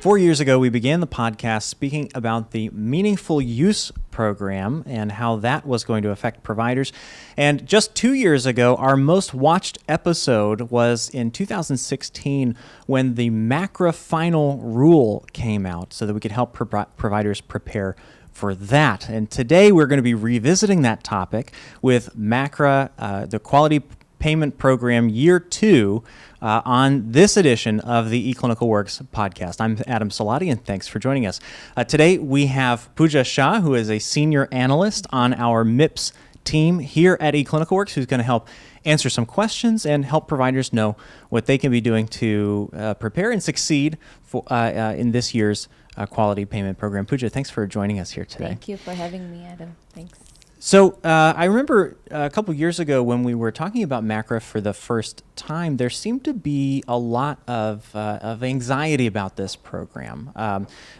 4 years ago, we began the podcast speaking about the Meaningful Use program and how that was going to affect providers. And just 2 years ago, our most watched episode was in 2016 when the MACRA final rule came out so that we could help providers prepare for that. And today we're going to be revisiting that topic with MACRA, the Quality Payment Program Year 2 on this edition of the eClinicalWorks podcast. I'm Adam Siladi, and thanks for joining us. Today we have Pooja Shah, who is a senior analyst on our MIPS team here at eClinicalWorks, who's going to help answer some questions and help providers know what they can be doing to prepare and succeed for, in this year's Quality Payment Program. Pooja, thanks for joining us here today. Thank you for having me, Adam. Thanks. So I remember a couple years ago when we were talking about MACRA for the first time, there seemed to be a lot of anxiety about this program.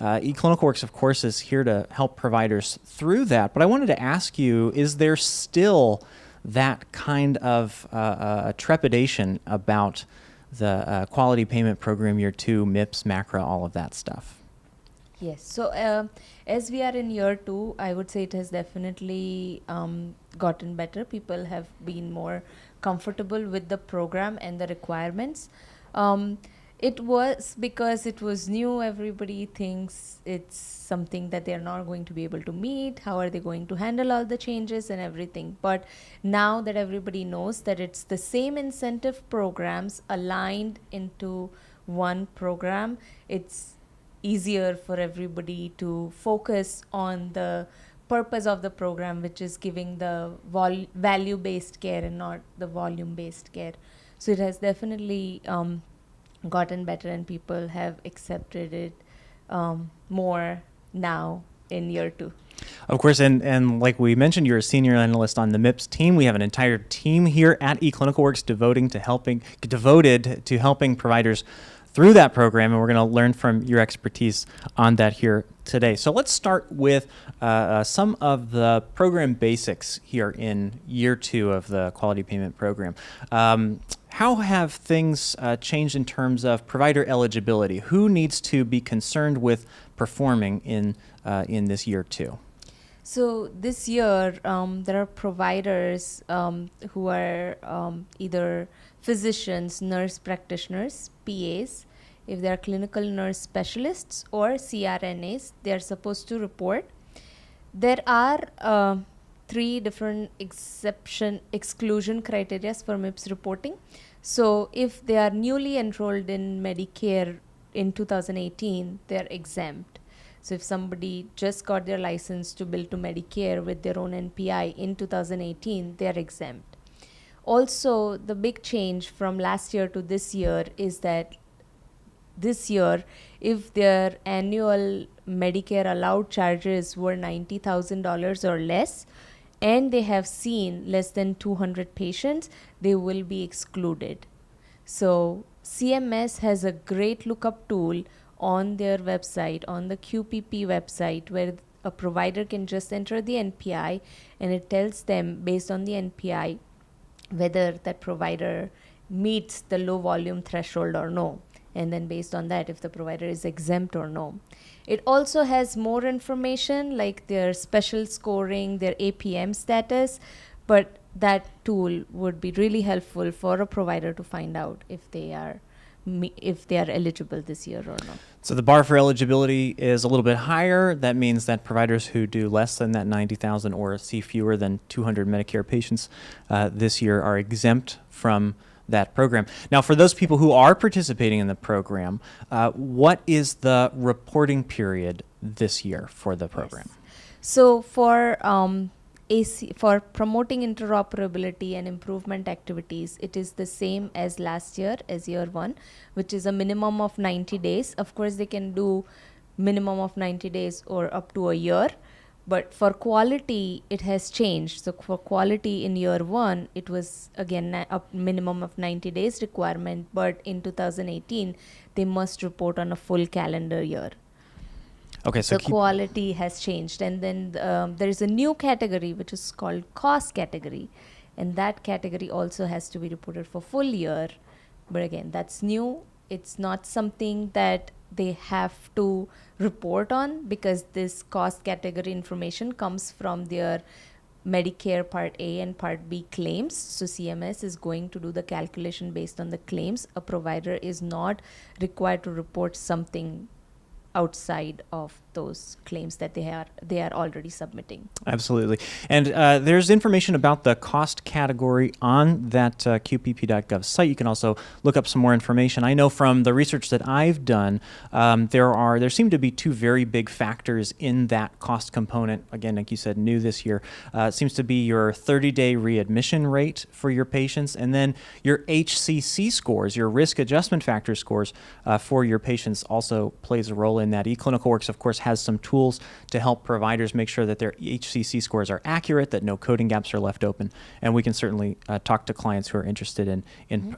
eClinicalWorks, of course, is here to help providers through that. But I wanted to ask you, is there still that kind of trepidation about the Quality Payment Program Year 2, MIPS, MACRA, all of that stuff? Yes. So as we are in year 2, I would say it has definitely gotten better. People have been more comfortable with the program and the requirements. It was because it was new. Everybody thinks it's something that they're not going to be able to meet. How are they going to handle all the changes and everything? But now that everybody knows that it's the same incentive programs aligned into one program, it's easier for everybody to focus on the purpose of the program, which is giving the value-based care and not the volume-based care. So it has definitely gotten better, and people have accepted it more now in year 2. Of course, and like we mentioned, you're a senior analyst on the MIPS team. We have an entire team here at eClinicalWorks devoted to helping providers through that program, and we're going to learn from your expertise on that here today. So let's start with some of the program basics here in year 2 of the Quality Payment Program. How have things changed in terms of provider eligibility? Who needs to be concerned with performing in this year 2? So this year, there are providers who are either physicians, nurse practitioners, PAs. If they are clinical nurse specialists or CRNAs, they are supposed to report. There are 3 different exclusion criteria for MIPS reporting. So if they are newly enrolled in Medicare in 2018, they are exempt. So if somebody just got their license to bill to Medicare with their own NPI in 2018, they are exempt. Also, the big change from last year to this year is that this year, if their annual Medicare allowed charges were $90,000 or less, and they have seen less than 200 patients, they will be excluded. So CMS has a great lookup tool on their website, on the QPP website, where a provider can just enter the NPI, and it tells them based on the NPI whether that provider meets the low volume threshold or no. And then based on that, if the provider is exempt or no. It also has more information like their special scoring, their APM status, but that tool would be really helpful for a provider to find out if they are eligible this year or not. So the bar for eligibility is a little bit higher. That means that providers who do less than that 90,000 or see fewer than 200 Medicare patients this year are exempt from that program. Now, for those people who are participating in the program, what is the reporting period this year for the program? Yes. So for for promoting interoperability and improvement activities, it is the same as last year, as year 1, which is a minimum of 90 days. Of course, they can do minimum of 90 days or up to a year. But for quality, it has changed. So for quality in year 1, it was again a minimum of 90 days requirement. But in 2018, they must report on a full calendar year. Okay, so the quality has changed. And then there is a new category, which is called cost category. And that category also has to be reported for full year. But again, that's new. It's not something that they have to report on, because this cost category information comes from their Medicare Part A and Part B claims. So CMS is going to do the calculation based on the claims. A provider is not required to report something outside of those claims that they are already submitting. Absolutely. And there's information about the cost category on that qpp.gov site. You can also look up some more information. I know from the research that I've done, there seem to be two very big factors in that cost component. Again, like you said, new this year. It seems to be your 30-day readmission rate for your patients, and then your HCC scores, your risk adjustment factor scores for your patients also plays a role in that. eClinicalWorks, of course, has some tools to help providers make sure that their HCC scores are accurate, that no coding gaps are left open, and we can certainly talk to clients who are interested in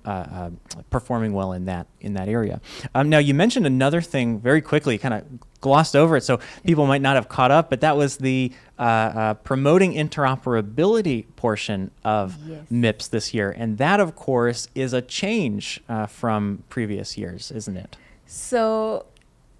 performing well in that area. Now, you mentioned another thing very quickly, kind of glossed over it, so people might not have caught up, but that was the promoting interoperability portion of MIPS this year, and that, of course, is a change from previous years, isn't it? So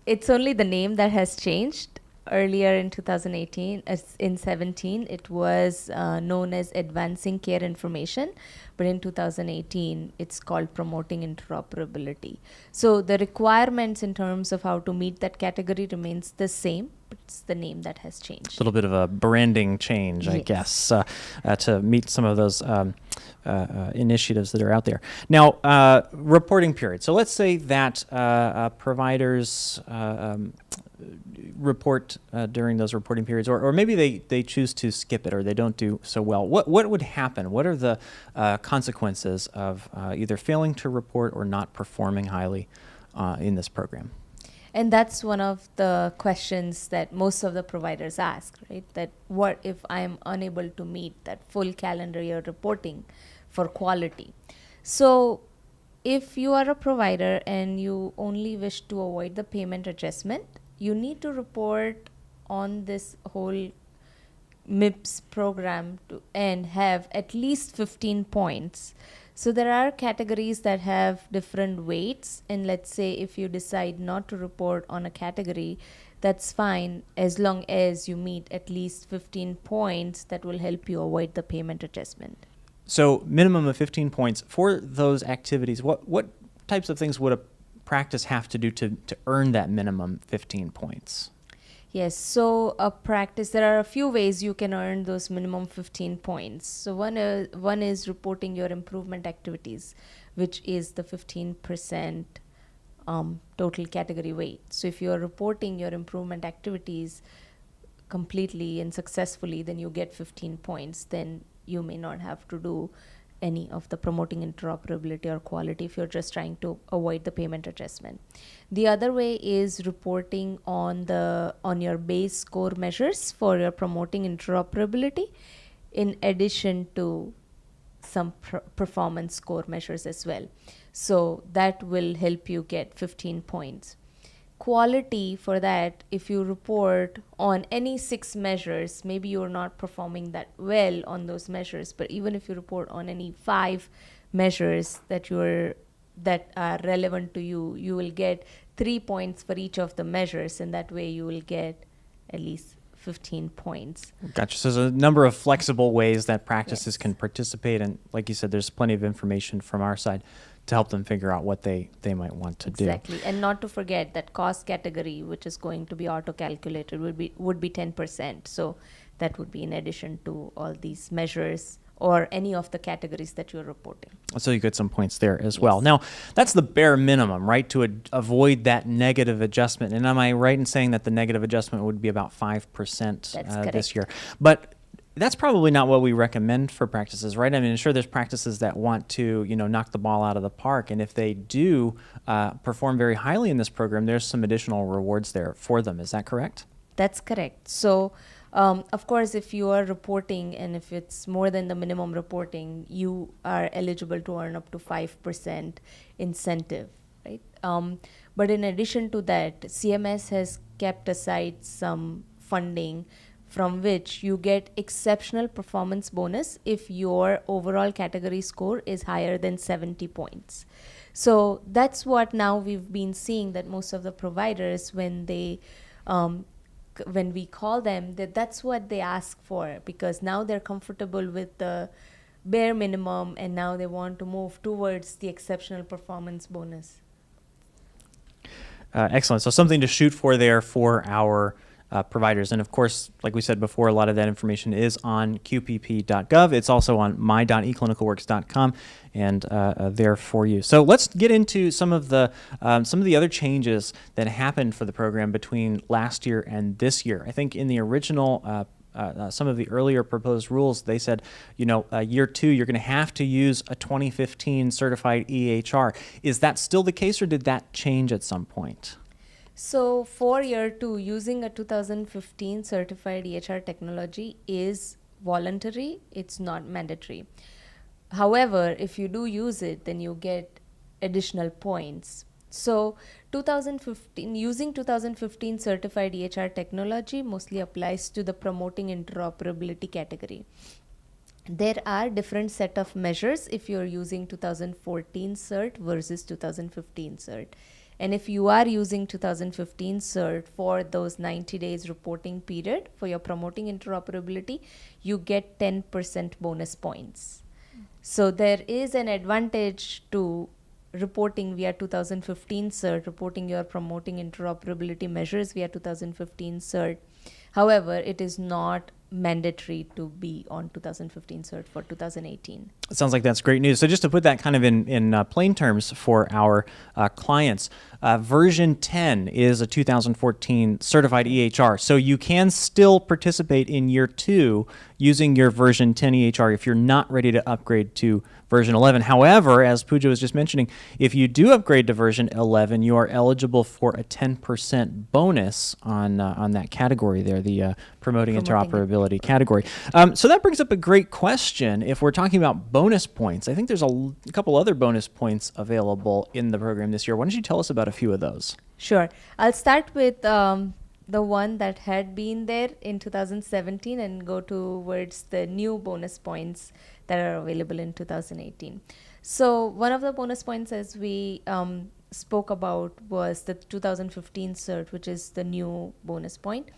it's only the name that has changed. Earlier in 2018, in 17, it was known as Advancing Care Information, but in 2018, it's called Promoting Interoperability. So the requirements in terms of how to meet that category remains the same, but it's the name that has changed. A little bit of a branding change, I guess, to meet some of those initiatives that are out there. Now, reporting period. So let's say that providers report during those reporting periods, or maybe they choose to skip it, or they don't do so well. What would happen? What are the consequences of either failing to report or not performing highly in this program? And that's one of the questions that most of the providers ask, right? That what if I'm unable to meet that full calendar year reporting for quality? So if you are a provider and you only wish to avoid the payment adjustment, you need to report on this whole MIPS program and have at least 15 points. So there are categories that have different weights, and let's say if you decide not to report on a category, that's fine as long as you meet at least 15 points that will help you avoid the payment adjustment. So minimum of 15 points for those activities. What types of things would a practice have to do to earn that minimum 15 points? Yes, so a practice, there are a few ways you can earn those minimum 15 points. So one is reporting your improvement activities, which is the 15% total category weight. So if you're reporting your improvement activities completely and successfully, then you get 15 points. Then you may not have to do any of the promoting interoperability or quality if you're just trying to avoid the payment adjustment. The other way is reporting on your base score measures for your promoting interoperability, in addition to some performance score measures as well. So that will help you get 15 points. Quality, for that, if you report on any 6 measures, maybe you're not performing that well on those measures, but even if you report on any 5 measures that are relevant to you, you will get 3 points for each of the measures, and that way you will get at least 15 points. Gotcha. So there's a number of flexible ways that practices can participate, and like you said, there's plenty of information from our side to help them figure out what they might want to do. Exactly. And not to forget that cost category, which is going to be auto-calculated, would be 10%. So that would be in addition to all these measures or any of the categories that you're reporting. So you get some points there as well. Now, that's the bare minimum, right, to avoid that negative adjustment. And am I right in saying that the negative adjustment would be about 5% this year? But that's probably not what we recommend for practices, right? I mean, sure, there's practices that want to, knock the ball out of the park, and if they do perform very highly in this program, there's some additional rewards there for them. Is that correct? That's correct. So, of course, if you are reporting and if it's more than the minimum reporting, you are eligible to earn up to 5% incentive, right? But in addition to that, CMS has kept aside some funding from which you get exceptional performance bonus if your overall category score is higher than 70 points. So that's what now we've been seeing, that most of the providers, when we call them, that's what they ask for, because now they're comfortable with the bare minimum and now they want to move towards the exceptional performance bonus. Excellent. So something to shoot for there for our providers. And of course, like we said before, a lot of that information is on qpp.gov. It's also on my.eclinicalworks.com and there for you. So let's get into some of the other changes that happened for the program between last year and this year. I think in the original some of the earlier proposed rules, they said, year 2, you're going to have to use a 2015 certified EHR. Is that still the case, or did that change at some point? So for year 2, using a 2015 certified EHR technology is voluntary. It's not mandatory. However, if you do use it, then you get additional points. So using 2015 certified EHR technology mostly applies to the promoting interoperability category. There are different set of measures if you're using 2014 cert versus 2015 cert. And if you are using 2015 cert for those 90 days reporting period for your promoting interoperability, you get 10% bonus points. So there is an advantage to reporting via 2015 cert, reporting your promoting interoperability measures via 2015 cert. However, it is not mandatory to be on 2015 cert for 2018. It sounds like that's great news. So just to put that kind of in plain terms for our clients, version 10 is a 2014 certified EHR. So you can still participate in year 2 using your version 10 EHR if you're not ready to upgrade to version 11. However, as Pooja was just mentioning, if you do upgrade to version 11, you are eligible for a 10% bonus on that category there, the promoting interoperability category. So that brings up a great question. If we're talking about bonus points, I think there's a couple other bonus points available in the program this year. Why don't you tell us about a few of those? Sure. I'll start with the one that had been there in 2017 and go towards the new bonus points that are available in 2018. So one of the bonus points, as we spoke about, was the 2015 cert, which is the new bonus point.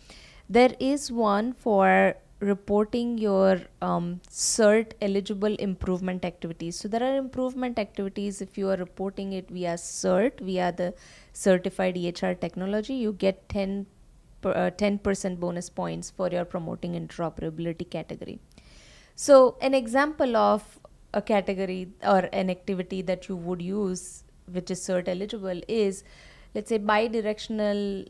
There is one for reporting your cert eligible improvement activities. So there are improvement activities. If you are reporting it via cert, via the certified EHR technology, you get 10% bonus points for your promoting interoperability category. So an example of a category or an activity that you would use, which is cert eligible, is, let's say, bidirectional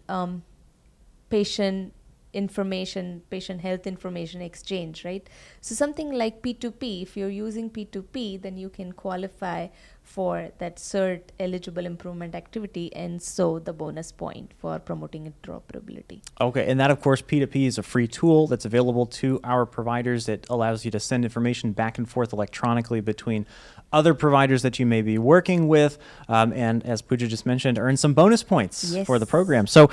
patient health information exchange, right? So something like P2P, if you're using P2P, then you can qualify for that cert eligible improvement activity, and so the bonus point for promoting interoperability. Okay, and that, of course, P2P is a free tool that's available to our providers. It allows you to send information back and forth electronically between other providers that you may be working with, and as Pooja just mentioned, earn some bonus points for the program. So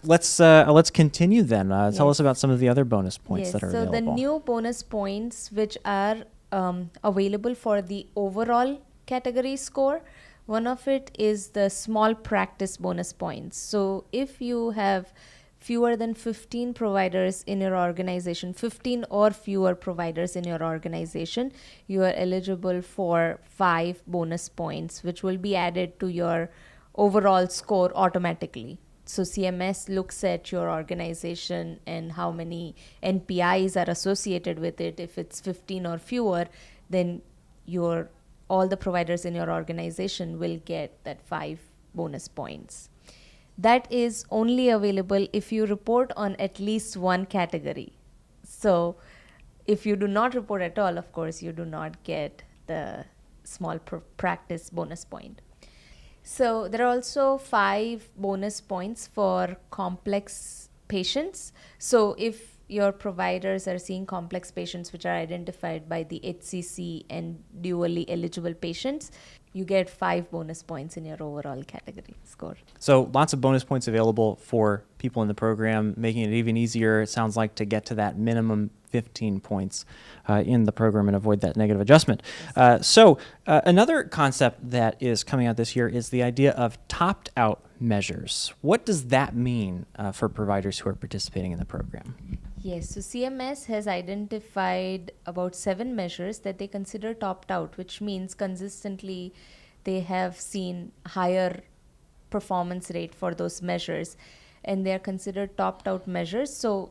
let's continue then. Tell us about some of the other bonus points that are available. So the new bonus points which are available for the overall category score, one of it is the small practice bonus points. So if you have fewer than 15 providers in your organization, 15 or fewer providers in your organization, you are eligible for 5 bonus points, which will be added to your overall score automatically. So CMS looks at your organization and how many NPIs are associated with it. If it's 15 or fewer, then all the providers in your organization will get that 5 bonus points. That is only available if you report on at least one category. So if you do not report at all, of course, you do not get the small practice bonus point. So there are also 5 bonus points for complex patients. So if your providers are seeing complex patients which are identified by the HCC and dually eligible patients, you get 5 bonus points in your overall category score. So lots of bonus points available for people in the program, making it even easier, it sounds like, to get to that minimum 15 points in the program and avoid that negative adjustment. So another concept that is coming out this year is the idea of topped-out measures. What does that mean for providers who are participating in the program? Yes, so CMS has identified about 7 measures that they consider topped out, which means consistently they have seen higher performance rate for those measures, and they are considered topped out measures. So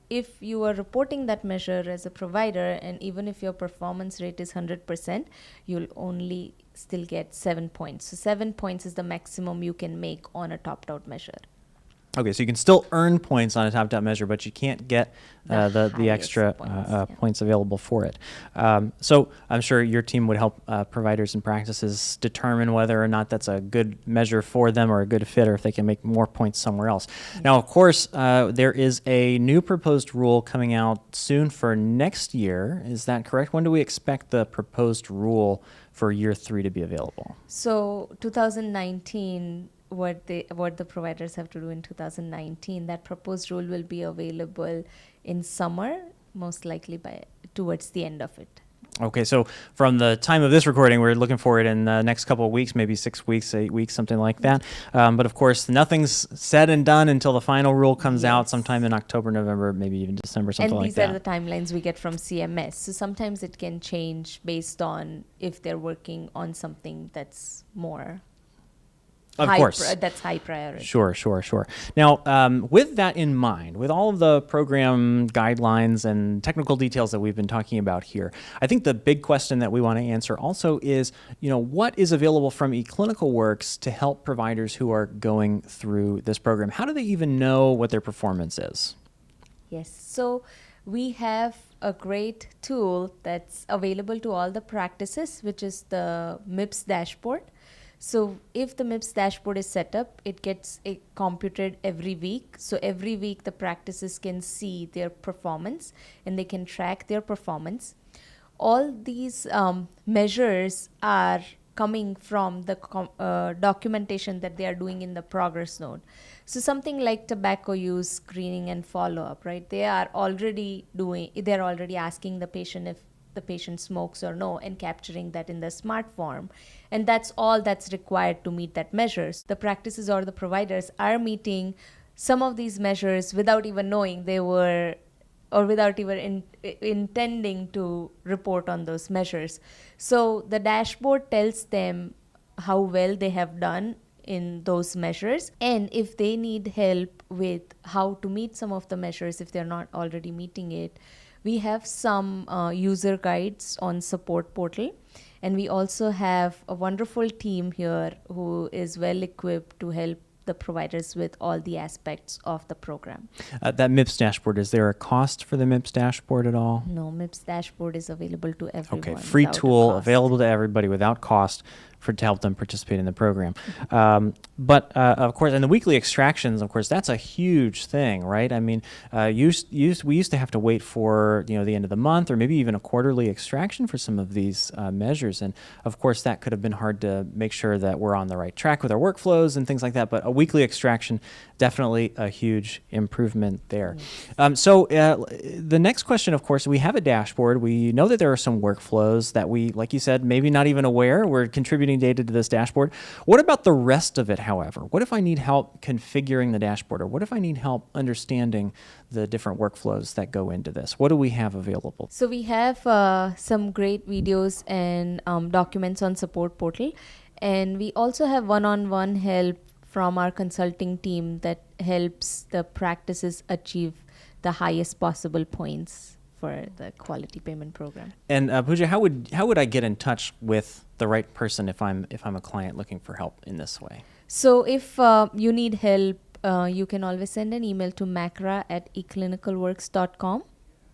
if you are reporting that measure as a provider, and even if your performance rate is 100%, you'll only still get 7 points. So 7 points is the maximum you can make on a topped out measure. Okay, so you can still earn points on a topped-out measure, but you can't get the extra points available for it. So I'm sure your team would help providers and practices determine whether or not that's a good measure for them or a good fit, or if they can make more points somewhere else. Now, of course, there is a new proposed rule coming out soon for next year. Is that correct? When do we expect the proposed rule for year 3 to be available? So 2019... what the providers have to do in 2019, that proposed rule will be available in summer, most likely towards the end of it. Okay, so from the time of this recording, we're looking for it in the next couple of weeks, maybe 6 weeks, 8 weeks, something like that. But of course, nothing's said and done until the final rule comes out sometime in October, November, maybe even December, something like that. And these are the timelines we get from CMS. So sometimes it can change based on if they're working on something that's more... Of course. That's high priority. Sure. Now, with that in mind, with all of the program guidelines and technical details that we've been talking about here, I think the big question that we want to answer also is, what is available from eClinicalWorks to help providers who are going through this program? How do they even know what their performance is? Yes. So we have a great tool that's available to all the practices, which is the Mips Dashboard. So if the Mips Dashboard is set up, it gets computed every week. So every week the practices can see their performance and they can track their performance. All these measures are coming from the documentation that they are doing in the progress note. So something like tobacco use screening and follow-up, right? They're already asking the patient if the patient smokes or no, and capturing that in the smart form. And that's all that's required to meet that measures. The practices or the providers are meeting some of these measures without even knowing they were, or without even intending to report on those measures. So the dashboard tells them how well they have done in those measures, and if they need help with how to meet some of the measures if they're not already meeting it, we have some user guides on support portal, and we also have a wonderful team here who is well equipped to help the providers with all the aspects of the program. That MIPS dashboard, is there a cost for the MIPS dashboard at all? No, MIPS dashboard is available to everyone. Okay, free tool available to everybody without cost to help them participate in the program. But of course, and the weekly extractions, of course, that's a huge thing, right? I mean, we used to have to wait for the end of the month or maybe even a quarterly extraction for some of these measures, and of course that could have been hard to make sure that we're on the right track with our workflows and things like that. But a weekly extraction, definitely a huge improvement there. So the next question, of course, we have a dashboard. We know that there are some workflows that we, like you said, maybe not even aware we're contributing data to this dashboard. What about the rest of it, however? What if I need help configuring the dashboard, or what if I need help understanding the different workflows that go into this? What do we have available? So we have some great videos and documents on support portal, and we also have one-on-one help from our consulting team that helps the practices achieve the highest possible points for the quality payment program. And Pooja, how would I get in touch with the right person if I'm a client looking for help in this way? So if you need help, you can always send an email to macra@eClinicalWorks.com,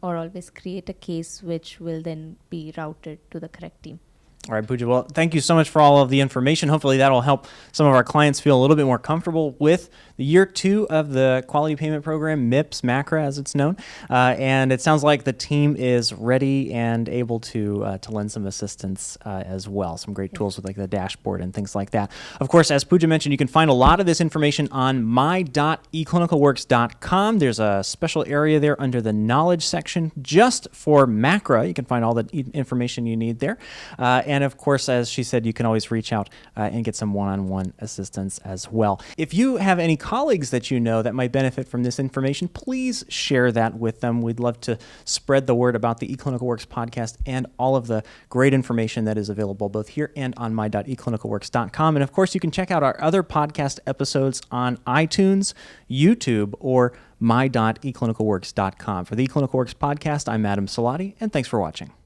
or always create a case which will then be routed to the correct team. All right, Pooja. Well, thank you so much for all of the information. Hopefully that'll help some of our clients feel a little bit more comfortable with the year 2 of the quality payment program, MIPS, MACRA as it's known. And it sounds like the team is ready and able to lend some assistance as well. Some great tools with like the dashboard and things like that. Of course, as Pooja mentioned, you can find a lot of this information on my.eClinicalWorks.com. There's a special area there under the knowledge section just for MACRA. You can find all the information you need there. And of course, as she said, you can always reach out and get some one-on-one assistance as well. If you have any colleagues that you know that might benefit from this information, please share that with them. We'd love to spread the word about the eClinicalWorks podcast and all of the great information that is available both here and on my.eClinicalWorks.com. And of course, you can check out our other podcast episodes on iTunes, YouTube, or my.eClinicalWorks.com. For the eClinicalWorks podcast, I'm Adam Siladi, and thanks for watching.